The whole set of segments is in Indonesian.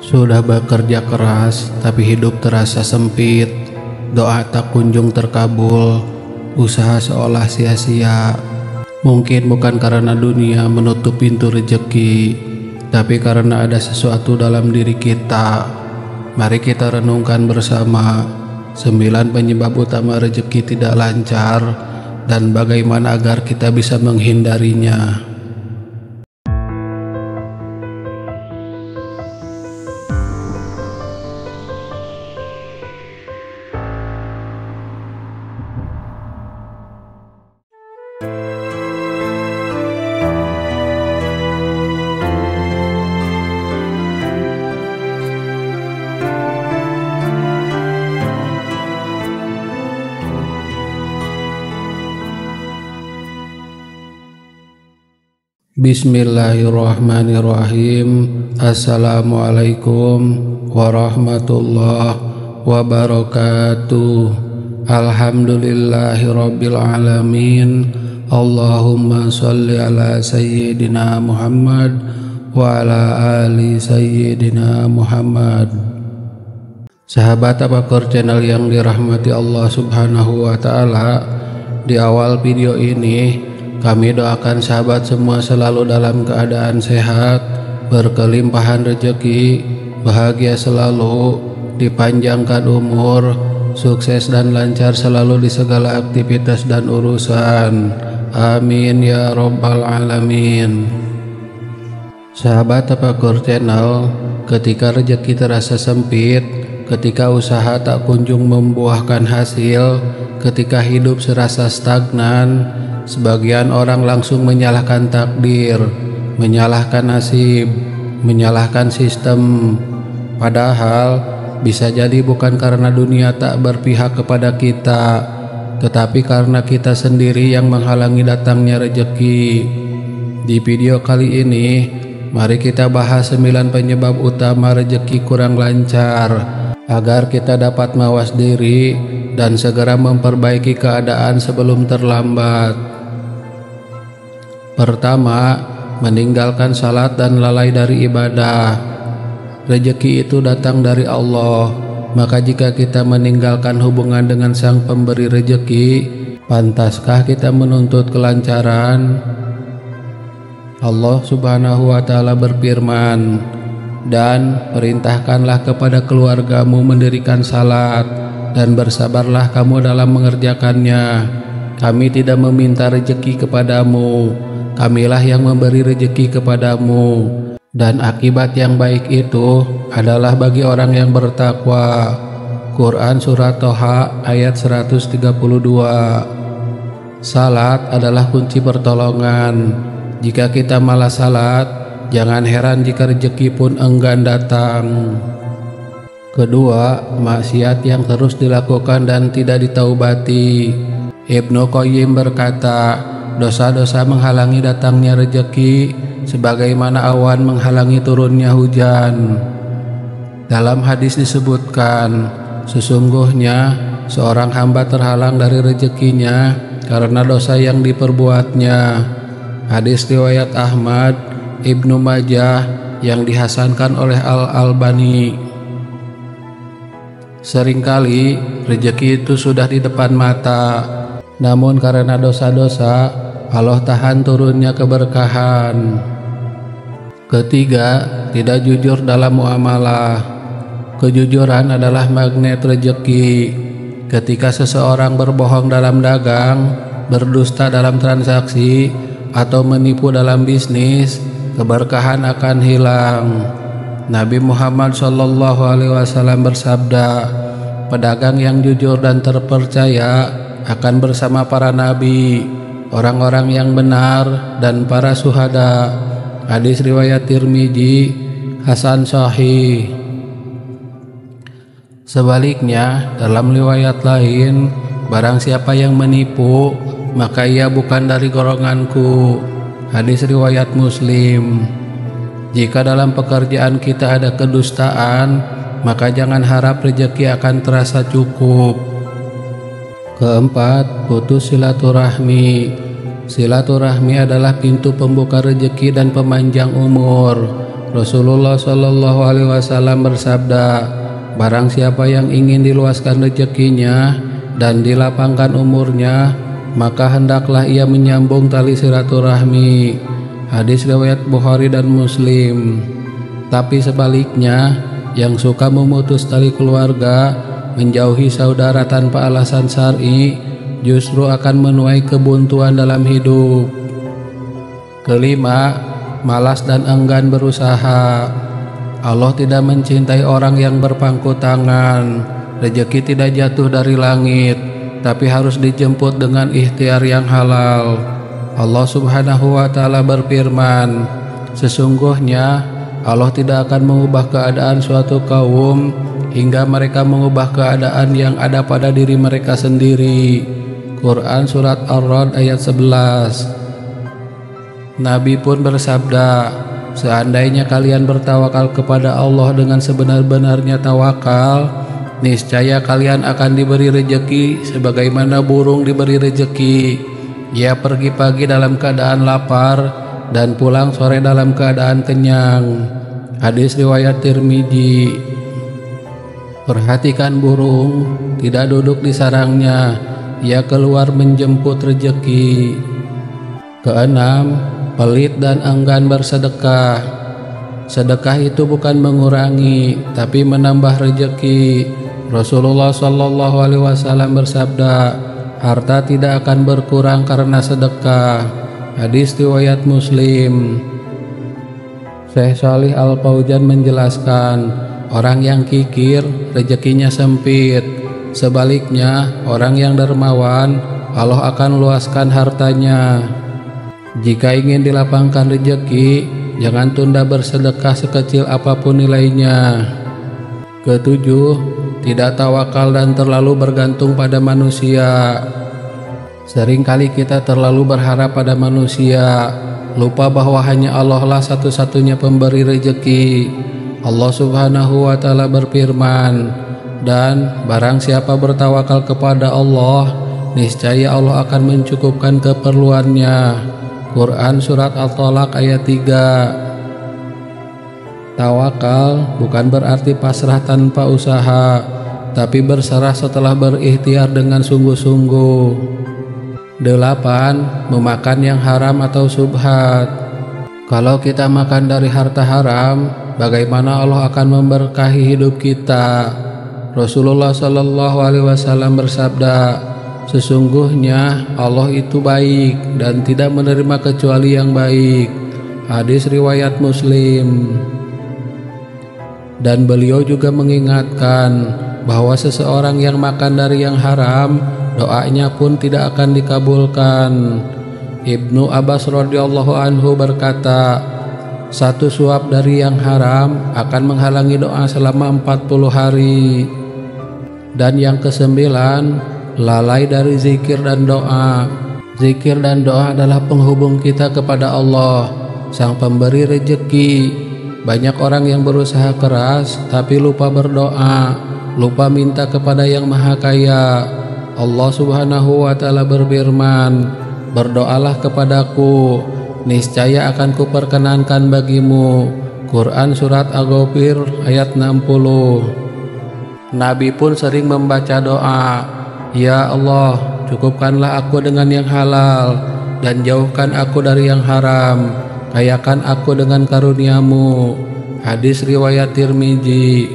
Sudah bekerja keras, tapi hidup terasa sempit. Doa tak kunjung terkabul, usaha seolah sia-sia. Mungkin bukan karena dunia menutup pintu rejeki, tapi karena ada sesuatu dalam diri kita. Mari kita renungkan bersama 9 penyebab utama rejeki tidak lancar dan bagaimana agar kita bisa menghindarinya. Bismillahirrahmanirrahim. Assalamualaikum warahmatullahi wabarakatuh. Alhamdulillahirabbil alamin. Allahumma sholli ala sayyidina Muhammad wa ala ali sayyidina Muhammad. Sahabat Tabakur channel yang dirahmati Allah Subhanahu wa taala, di awal video ini kami doakan sahabat semua selalu dalam keadaan sehat, berkelimpahan rezeki, bahagia selalu, dipanjangkan umur, sukses dan lancar selalu di segala aktivitas dan urusan. Amin ya rabbal alamin. Sahabat Tabakur channel, ketika rezeki terasa sempit, ketika usaha tak kunjung membuahkan hasil, ketika hidup serasa stagnan, sebagian orang langsung menyalahkan takdir, menyalahkan nasib, menyalahkan sistem. Padahal bisa jadi bukan karena dunia tak berpihak kepada kita, tetapi karena kita sendiri yang menghalangi datangnya rezeki. Di video kali ini, mari kita bahas 9 penyebab utama rezeki kurang lancar, agar kita dapat mawas diri dan segera memperbaiki keadaan sebelum terlambat. Pertama, meninggalkan salat dan lalai dari ibadah. Rezeki itu datang dari Allah, maka jika kita meninggalkan hubungan dengan Sang Pemberi rezeki, pantaskah kita menuntut kelancaran? Allah Subhanahu wa taala berfirman, "Dan perintahkanlah kepada keluargamu mendirikan salat, dan bersabarlah kamu dalam mengerjakannya. Kami tidak meminta rezeki kepadamu, Kamilah yang memberi rezeki kepadamu, dan akibat yang baik itu adalah bagi orang yang bertakwa." Quran Surat Toha ayat 132. Salat adalah kunci pertolongan. Jika kita malas salat, jangan heran jika rezeki pun enggan datang. Kedua, maksiat yang terus dilakukan dan tidak ditaubati. Ibnu Qayyim berkata, dosa-dosa menghalangi datangnya rezeki sebagaimana awan menghalangi turunnya hujan. Dalam hadis disebutkan, sesungguhnya seorang hamba terhalang dari rezekinya karena dosa yang diperbuatnya. Hadis riwayat Ahmad, Ibnu Majah yang dihasankan oleh Al-Albani. Seringkali rezeki itu sudah di depan mata, namun karena dosa-dosa Allah tahan turunnya keberkahan. Ketiga, tidak jujur dalam muamalah. Kejujuran adalah magnet rezeki. Ketika seseorang berbohong dalam dagang, berdusta dalam transaksi, atau menipu dalam bisnis, keberkahan akan hilang. Nabi Muhammad SAW bersabda, pedagang yang jujur dan terpercaya akan bersama para nabi, orang-orang yang benar, dan para syuhada. Hadis riwayat Tirmidzi, hasan sahih. Sebaliknya, dalam riwayat lain, barang siapa yang menipu, maka ia bukan dari golonganku. Hadis riwayat Muslim. Jika dalam pekerjaan kita ada kedustaan, maka jangan harap rezeki akan terasa cukup. Keempat, putus silaturahmi. Silaturahmi adalah pintu pembuka rezeki dan pemanjang umur. Rasulullah Shallallahu Alaihi Wasallam bersabda, barang siapa yang ingin diluaskan rezekinya dan dilapangkan umurnya, maka hendaklah ia menyambung tali silaturahmi. Hadis riwayat Bukhari dan Muslim. Tapi sebaliknya, yang suka memutus tali keluarga, menjauhi saudara tanpa alasan syar'i, justru akan menuai kebuntuan dalam hidup. Kelima, malas dan enggan berusaha. Allah tidak mencintai orang yang berpangku tangan. Rezeki tidak jatuh dari langit, tapi harus dijemput dengan ikhtiar yang halal. Allah Subhanahu wa Ta'ala berfirman, sesungguhnya Allah tidak akan mengubah keadaan suatu kaum hingga mereka mengubah keadaan yang ada pada diri mereka sendiri. Quran Surat Ar-Ra'd ayat 11. Nabi pun bersabda, seandainya kalian bertawakal kepada Allah dengan sebenar-benarnya tawakal, niscaya kalian akan diberi rejeki sebagaimana burung diberi rejeki. Ia pergi pagi dalam keadaan lapar dan pulang sore dalam keadaan kenyang. Hadis riwayat Tirmidzi. Perhatikan burung, tidak duduk di sarangnya, ia keluar menjemput rejeki. Keenam, pelit dan enggan bersedekah. Sedekah itu bukan mengurangi, tapi menambah rejeki. Rasulullah Shallallahu Alaihi Wasallam bersabda, harta tidak akan berkurang karena sedekah. Hadis riwayat Muslim. Syekh Shalih Al-Fauzan menjelaskan, orang yang kikir rezekinya sempit. Sebaliknya, orang yang dermawan, Allah akan luaskan hartanya. Jika ingin dilapangkan rezeki, jangan tunda bersedekah sekecil apapun nilainya. Ketujuh, tidak tawakal dan terlalu bergantung pada manusia. Seringkali kita terlalu berharap pada manusia, lupa bahwa hanya Allah lah satu-satunya pemberi rezeki. Allah Subhanahu wa Ta'ala berfirman, dan barang siapa bertawakal kepada Allah, niscaya Allah akan mencukupkan keperluannya. Quran Surat At-Tolak ayat 3. Tawakal bukan berarti pasrah tanpa usaha, tapi berserah setelah berikhtiar dengan sungguh-sungguh. 8. Memakan yang haram atau subhat. Kalau kita makan dari harta haram, bagaimana Allah akan memberkahi hidup kita? Rasulullah Shallallahu Alaihi Wasallam bersabda, sesungguhnya Allah itu baik dan tidak menerima kecuali yang baik. Hadis riwayat Muslim. Dan beliau juga mengingatkan bahwa seseorang yang makan dari yang haram, doanya pun tidak akan dikabulkan. Ibnu Abbas radhiyallahu anhu berkata, satu suap dari yang haram akan menghalangi doa selama 40 hari. Dan yang kesembilan, lalai dari zikir dan doa. Zikir dan doa adalah penghubung kita kepada Allah, Sang Pemberi rezeki. Banyak orang yang berusaha keras tapi lupa berdoa, lupa minta kepada Yang Maha Kaya. Allah Subhanahu wa Ta'ala berfirman, berdoalah kepadaku, niscaya akan kuperkenankan bagimu. Quran Surat Al-Ghafir ayat 60. Nabi pun sering membaca doa, ya Allah, cukupkanlah aku dengan yang halal dan jauhkan aku dari yang haram, kayakan aku dengan karuniamu. Hadis riwayat Tirmidzi.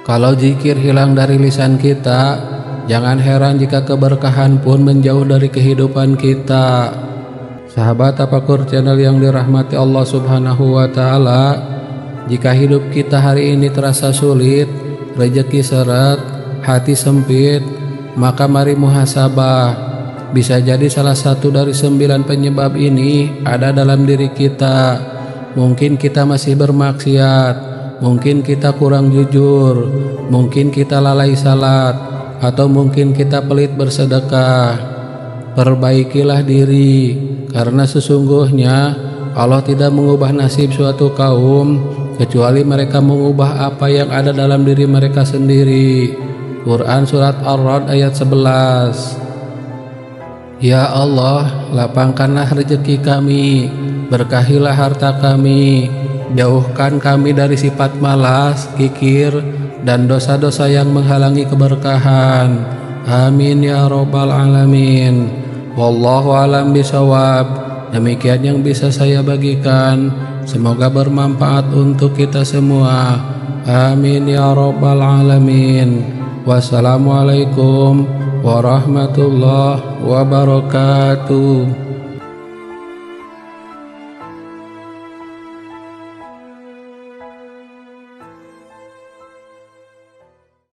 Kalau zikir hilang dari lisan kita, jangan heran jika keberkahan pun menjauh dari kehidupan kita. Sahabat Tafakur channel yang dirahmati Allah Subhanahu wa Ta'ala, jika hidup kita hari ini terasa sulit, rezeki seret, hati sempit, maka mari muhasabah. Bisa jadi salah satu dari 9 penyebab ini ada dalam diri kita. Mungkin kita masih bermaksiat, mungkin kita kurang jujur, mungkin kita lalai salat, atau mungkin kita pelit bersedekah. Perbaikilah diri, karena sesungguhnya Allah tidak mengubah nasib suatu kaum kecuali mereka mengubah apa yang ada dalam diri mereka sendiri. Quran Surat Ar-Ra'd ayat 11. Ya Allah, lapangkanlah rezeki kami, berkahilah harta kami, jauhkan kami dari sifat malas, kikir, dan dosa-dosa yang menghalangi keberkahan. Amin ya rabbal alamin. Wallahu alam bisawab. Demikian yang bisa saya bagikan. Semoga bermanfaat untuk kita semua. Amin ya rabbal alamin. Wassalamualaikum warahmatullahi wabarakatuh.